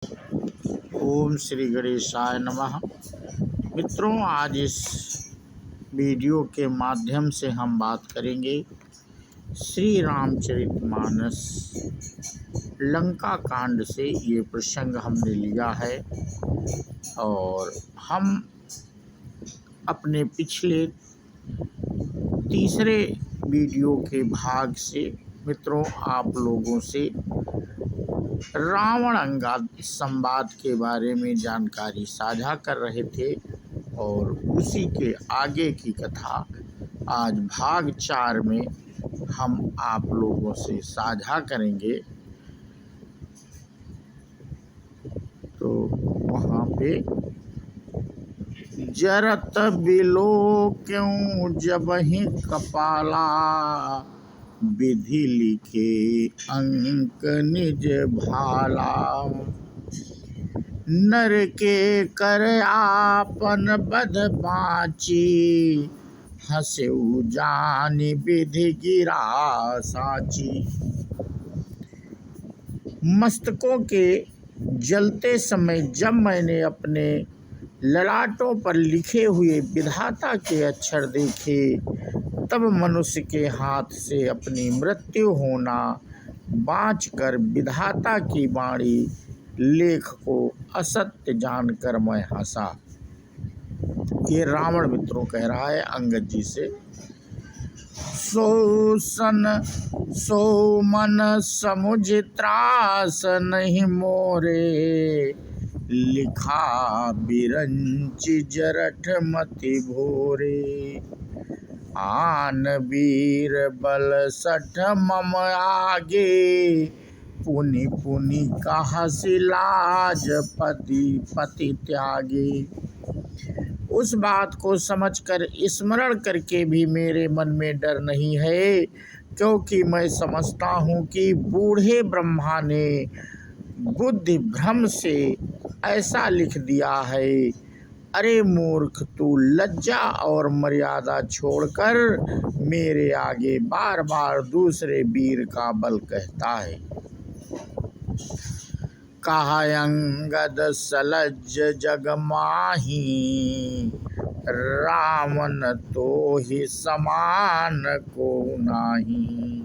ओम श्री गणेशाय नमः। मित्रों, आज इस वीडियो के माध्यम से हम बात करेंगे श्री रामचरितमानस लंका कांड से। ये प्रसंग हमने लिया है और हम अपने पिछले तीसरे वीडियो के भाग से मित्रों आप लोगों से रावण अंगद संवाद के बारे में जानकारी साझा कर रहे थे और उसी के आगे की कथा आज भाग 4 में हम आप लोगों से साझा करेंगे। तो वहाँ पे जरत बिलो क्यों जबहि कपाला, विधि लिखे अंक निज भाला। नर के कर आपन बध बाची, हंसऊ जानि विधि गिरा साची। मस्तकों के जलते समय जब मैंने अपने ललाटों पर लिखे हुए विधाता के अक्षर देखे, तब मनुष्य के हाथ से अपनी मृत्यु होना बाँचकर विधाता की वाणी लेख को असत्य जानकर मैं हंसा। ये रावण मित्रों कह रहा है अंगद जी से। सो मन समुझ त्रास नहीं मोरे, लिखा बिरंच जरठ मति भोरे। आन वीर बल सठ मम आगे, पुनि पुनि कहसि लाज पति त्यागे। उस बात को समझकर स्मरण करके भी मेरे मन में डर नहीं है, क्योंकि मैं समझता हूँ कि बूढ़े ब्रह्मा ने बुद्धि भ्रम से ऐसा लिख दिया है। अरे मूर्ख, तू लज्जा और मर्यादा छोड़कर मेरे आगे बार बार दूसरे वीर का बल कहता है। कहा अंगद सलज्ज जग माही, रावण तो ही समान को नाही।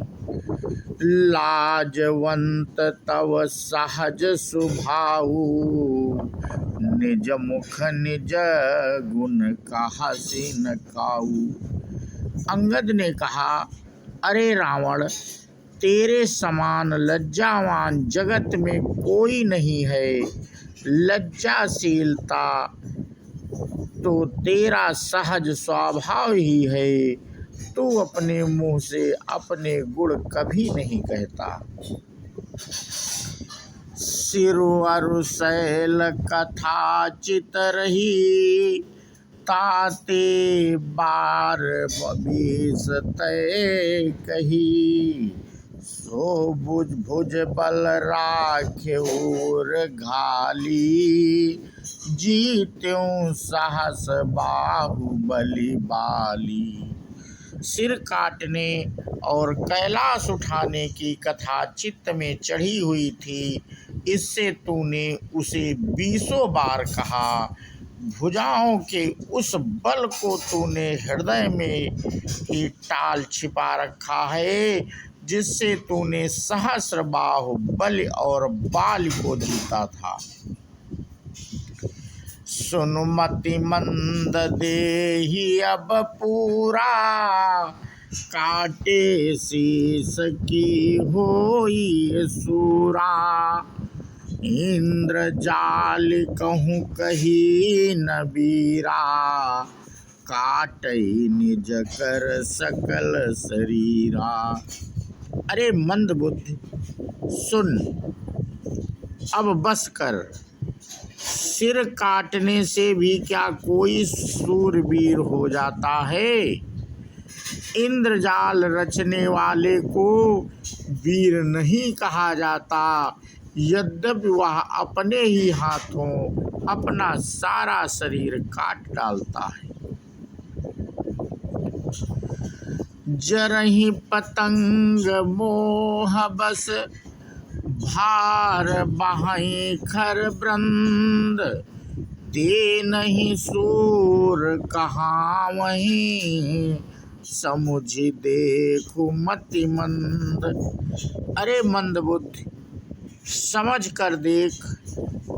लाजवंत तव सहज सुभाऊ, निज मुख निज गुण कहसि न काऊ। अंगद ने कहा, अरे रावण, तेरे समान लज्जावान जगत में कोई नहीं है। लज्जाशीलता तो तेरा सहज स्वभाव ही है। तू अपने मुंह से अपने गुण कभी नहीं कहता। सिरु शैल कथा चित रही, ताते बार बबीस तय कही। सो भुज भुज बल राखे और घाली, जीत्यों सहस बाहुबली बाली। सिर काटने और कैलाश उठाने की कथा चित्त में चढ़ी हुई थी, इससे तूने उसे 20 बार कहा। भुजाओं के उस बल को तूने हृदय में ही टाल छिपा रखा है, जिससे तूने सहस्र बाहुबल और बाल को जीता था। सुनुमति मंद देहि अब पूरा, काटे शीस की होई सूरा। इंद्र जाल कहूँ कही न बीरा, काटई निज कर सकल शरीरा। अरे मंद बुद्धि, सुन, अब बस कर। सिर काटने से भी क्या कोई शूरवीर हो जाता है? इंद्रजाल रचने वाले को वीर नहीं कहा जाता, यद्यपि वह अपने ही हाथों अपना सारा शरीर काट डालता है। जरहि पतंग मोह बस, भार बाहें खर वृंद, दे नहीं सूर कहाँ वहीं, समुझ देखो मति मंद। अरे मंद बुद्धि, समझ कर देख,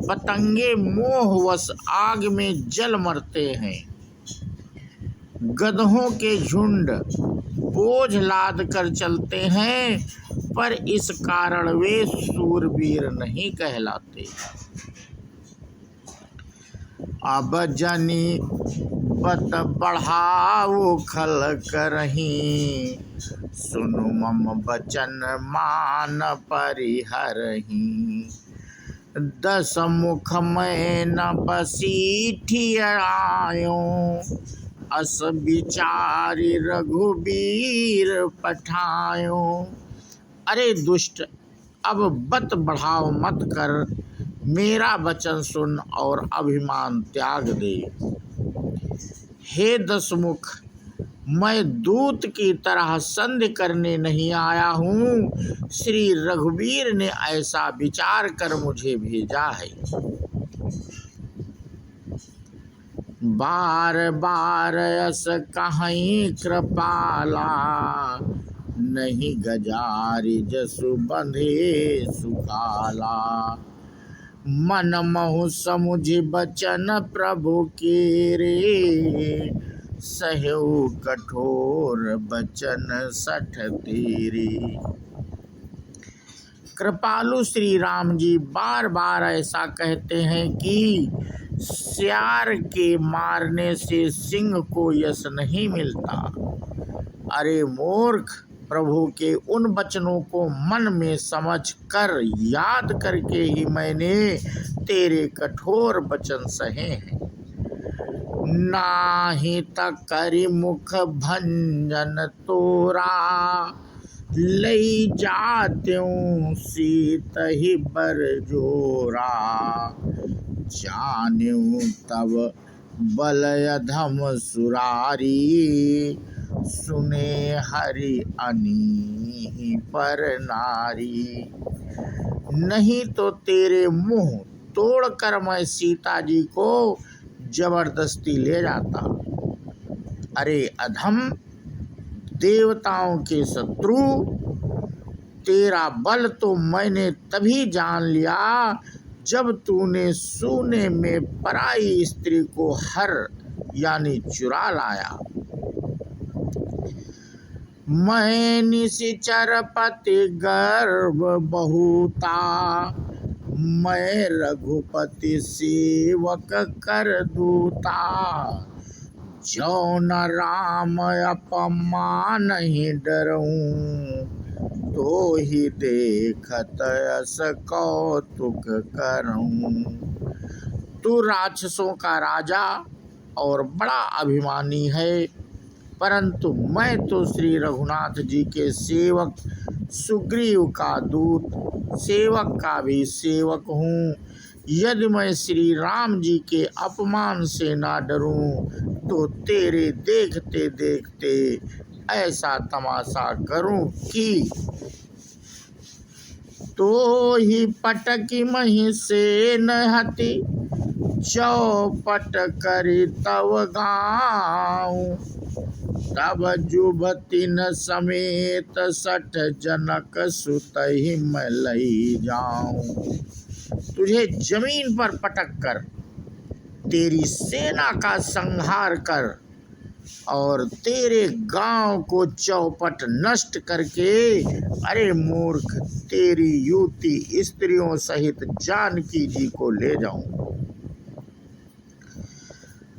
पतंगे मोहवश आग में जल मरते हैं। गधों के झुंड बोझ लाद कर चलते हैं, पर इस कारण वे सूरवीर नहीं कहलाते। अब जनी बत बढ़ाओ खल करहीं, सुनु मम बचन मान परिहरहीं। 10 मुख में न बसीठी आयो, अस विचारी रघुबीर पठायो। अरे दुष्ट, अब बत बढ़ाव मत कर, मेरा वचन सुन और अभिमान त्याग दे। हे 10 मुख, मैं दूत की तरह संधि करने नहीं आया हूँ। श्री रघुवीर ने ऐसा विचार कर मुझे भेजा है। बार बार अस कहीं कृपाला, नहीं गजारि जसु बंधे सुखाला। मन महु समुझ बचन प्रभु के रे, सहु कठोर बचन सठ तेरे। कृपालु श्री राम जी बार बार ऐसा कहते हैं कि सियार के मारने से सिंह को यश नहीं मिलता। अरे मूर्ख, प्रभु के उन वचनों को मन में समझ कर याद करके ही मैंने तेरे कठोर वचन सहे हैं। नाही तक करी मुख भंजन तोरा, लई जात्यूं सीत ही बर जोरा। जान्यूं तब बल अधम सुरारी, सुने हरि अनी पर नारी। नहीं तो तेरे मुंह तोड़कर मैं सीता जी को जबरदस्ती ले जाता। अरे अधम, देवताओं के शत्रु, तेरा बल तो मैंने तभी जान लिया जब तूने सोने में पराई स्त्री को हर यानी चुरा लाया। मैं निशिचर पति गर्भ बहुता, मैं रघुपति सेवक कर दूता। जो न राम अपमान ही डरूं, तो ही देखत अस कौतुक करूं। तू राक्षसों का राजा और बड़ा अभिमानी है, परंतु मैं तो श्री रघुनाथ जी के सेवक, सुग्रीव का दूत, सेवक का भी सेवक हूँ। यदि मैं श्री राम जी के अपमान से ना डरूं, तो तेरे देखते देखते ऐसा तमाशा करूं कि तो ही पटकी मही से नहती, चौपट करी तव गाँव। तब जुबती न समेत 60 जनक सुत ही मैं लई जाऊं। तुझे जमीन पर पटक कर, तेरी सेना का संहार कर और तेरे गांव को चौपट नष्ट करके, अरे मूर्ख, तेरी युवती स्त्रियों सहित जानकी जी को ले जाऊं।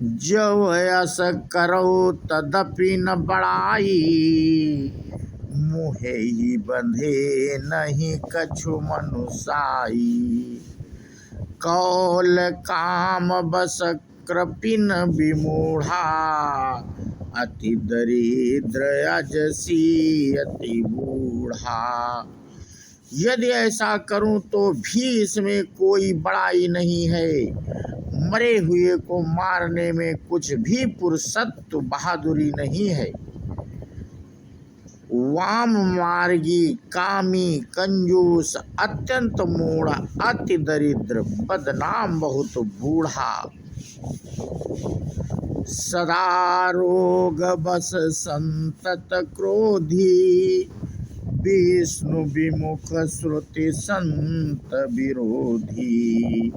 जब यस करो तदपि न बड़ाई, मुहे ही बंधे नहीं कछु मनुसाई। कौल काम बस कृपिन विमूढ़ा, अति दरिद्र अजसी अति बूढ़ा। यदि ऐसा करूं तो भी इसमें कोई बड़ाई नहीं है। मरे हुए को मारने में कुछ भी पुरुषत्व बहादुरी नहीं है। वाम मार्गी, कामी, कंजूस, अत्यंत मूढ़, अति दरिद्र, बदनाम बहुत बूढ़ा, सदा रोग बस संतत क्रोधी, विष्णु विमुख श्रुति संत विरोधी,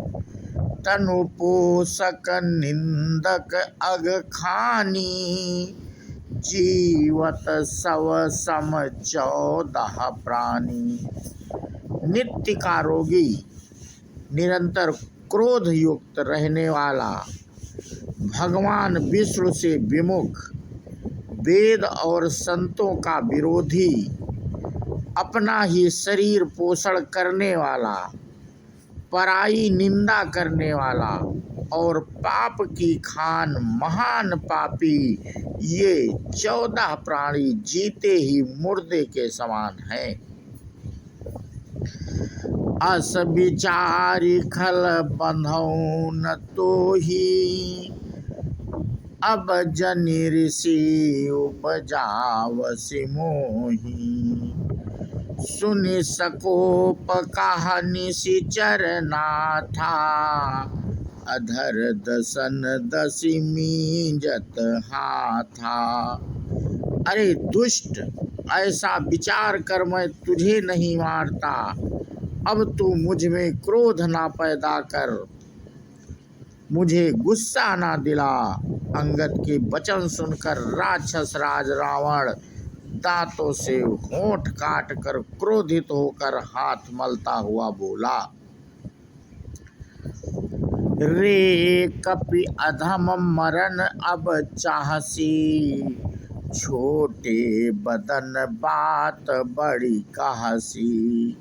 तनु पोषक निंदक अग खानी, जीवत सव सम 14 प्राणी। नित्य का रोगी, निरंतर क्रोध युक्त रहने वाला, भगवान विष्णु से विमुख, वेद और संतों का विरोधी, अपना ही शरीर पोषण करने वाला, पराई निंदा करने वाला और पाप की खान महान पापी, ये 14 प्राणी जीते ही मुर्दे के समान हैं। अस विचारी खल बंधौ न तो ही, अब जनि ऋषि उपजावसि मोही, सुनि सकोप कहा निशिचर नाथा, अधर दसन दसी मींजत हाथा। अरे दुष्ट, ऐसा विचार कर मैं तुझे नहीं मारता, अब तू मुझ में क्रोध ना पैदा कर, मुझे गुस्सा ना दिला। अंगद के वचन सुनकर राक्षस राज रावण दांतों से होंठ काट कर क्रोधित होकर हाथ मलता हुआ बोला, रे कपि अधम मरण अब चाहसी, छोटे बदन बात बड़ी कहसी,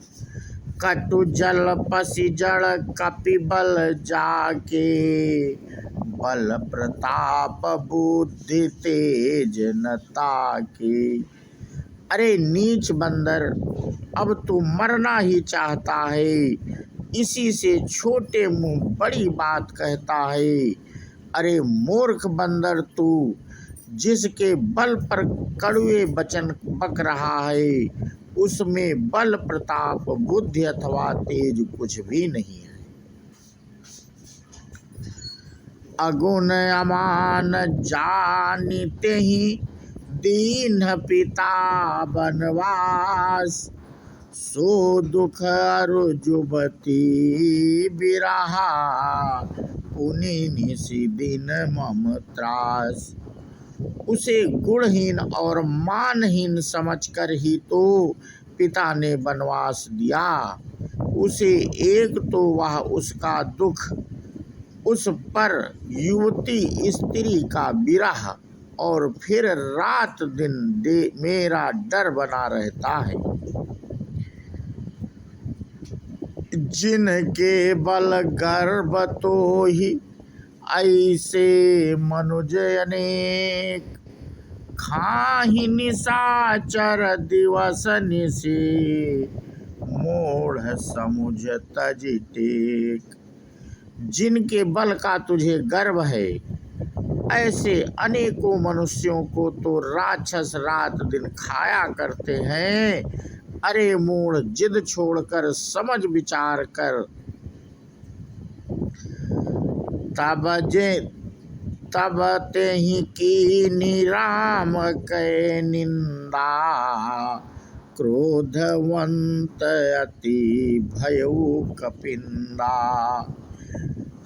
कटु जल पसी जड़ कपि बल जाके, बल प्रताप बुद्धि तेज न ताके। अरे नीच बंदर, अब तू मरना ही चाहता है, इसी से छोटे मुंह बड़ी बात कहता है। अरे मूर्ख बंदर, तू जिसके बल पर कड़वे वचन बक रहा है, उसमें बल प्रताप बुद्धि अथवा तेज कुछ भी नहीं है। अगुण अमान जानिते ही, दीन पिता बनवास, सो दुख अरु जुबती बिरहा, पुनि निशि दिन मम त्रास। उसे गुणहीन और मानहीन समझकर ही तो पिता ने वनवास दिया। उसे एक तो वह उसका दुख, उस पर युवती स्त्री का विरह, और फिर रात दिन मेरा डर बना रहता है। जिनके बल गर्भ तो ही, ऐसे मनुज अनेक, खाहि निशाचर दिवस निशि, मूढ़ समुझ तज टेक। जिनके बल का तुझे गर्व है, ऐसे अनेकों मनुष्यों को तो राक्षस रात दिन खाया करते हैं। अरे मूढ़, जिद छोड़कर समझ विचार कर, तब ते ही की राम कै निंदा, क्रोधवंत अति भयउ कपिंदा।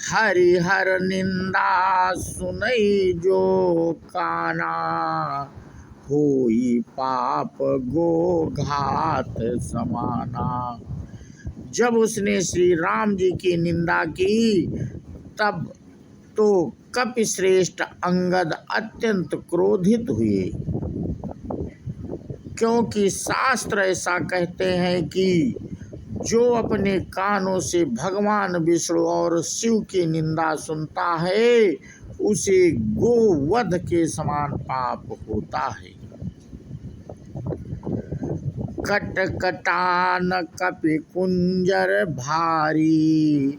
हरिहर निंदा सुनई जो काना, होई पाप गो घात समाना। जब उसने श्री राम जी की निंदा की, तब तो कपि श्रेष्ठ अंगद अत्यंत क्रोधित हुए, क्योंकि शास्त्र ऐसा कहते हैं कि जो अपने कानों से भगवान विष्णु और शिव की निंदा सुनता है, उसे गोवध के समान पाप होता है। कटकटान कपि कुंजर भारी,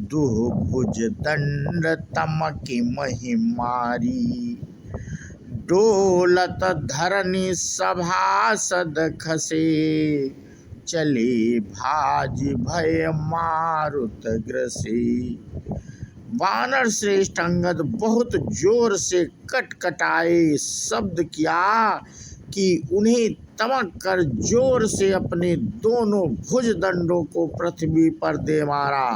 दुभुज दंड तमकि महिमारी। डोलत धरनी सभासद खसे, चले भाज भय मारुत ग्रसे। वानर श्रेष्ठ अंगद बहुत जोर से कटकटाए, शब्द किया कि उन्हें तमक कर जोर से अपने दोनों भुजदंडों को पृथ्वी पर दे मारा।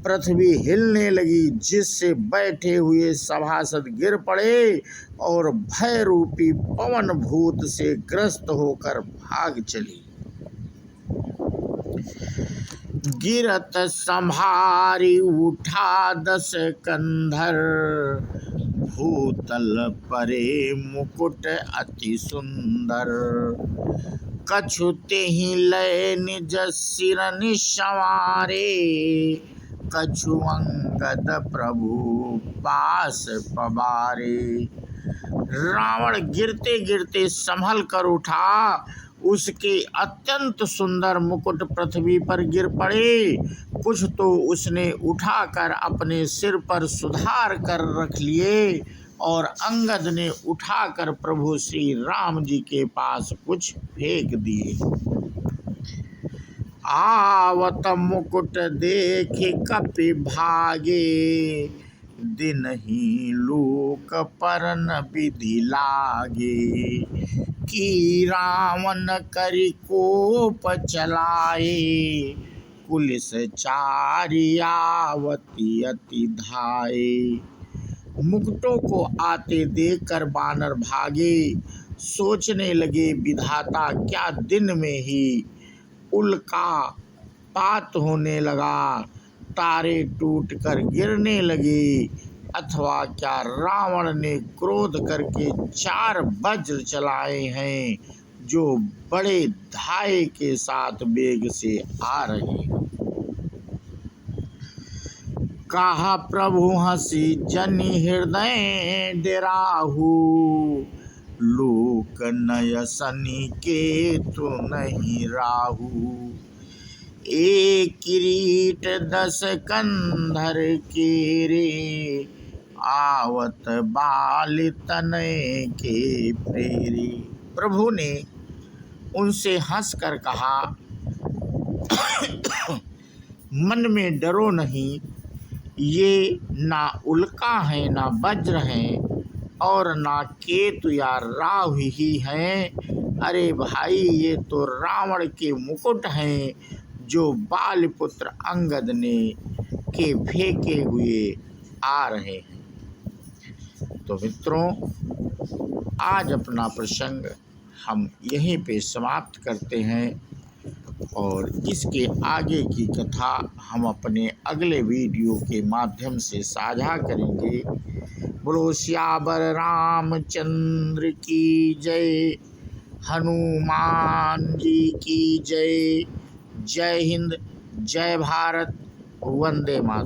पृथ्वी हिलने लगी, जिससे बैठे हुए सभासद गिर पड़े और भय रूपी पवन भूत से ग्रस्त होकर भाग चले। गिरत संभारी उठा 10 कंधर, भूतल परे मुकुट अति सुंदर। कछु तेहि लय निज सिर निसंवारे, कछु अंगद प्रभु पास पवारे। रावण गिरते गिरते संभल कर उठा, उसके अत्यंत सुंदर मुकुट पृथ्वी पर गिर पड़े। कुछ तो उसने उठाकर अपने सिर पर सुधार कर रख लिए और अंगद ने उठाकर प्रभु श्री राम जी के पास कुछ फेंक दिए। आवत मुकुट देख कपि भागे, दिनहि लोक परन विधि लागे। कि रावण करि कोप चलाए, कुलिस चारि आवती अति धाये। मुकुटों को आते देखकर बानर भागे, सोचने लगे विधाता क्या दिन में ही उल्कापात होने लगा, तारे टूटकर गिरने लगे, अथवा क्या रावण ने क्रोध करके 4 वज्र चलाए हैं जो बड़े धाये के साथ वेग से आ रहे हैं। कहा प्रभु हंसी जनि हृदय डेराहू, लोक नय सनि केतु नहीं राहू। एक किरीट 10 कंधर केरे, आवत बाल तनय के प्रेरे। प्रभु ने उनसे हंसकर कहा, मन में डरो नहीं, ये ना उल्का है ना वज्र हैं और ना केतु या राहु ही हैं। अरे भाई, ये तो रावण के मुकुट हैं जो बालपुत्र अंगद ने के फेंके हुए आ रहे हैं। तो मित्रों, आज अपना प्रसंग हम यहीं पे समाप्त करते हैं और इसके आगे की कथा हम अपने अगले वीडियो के माध्यम से साझा करेंगे। बोलो सियावर रामचंद्र की जय, हनुमान जी की जय। जय हिंद, जय भारत, वंदे मातरम।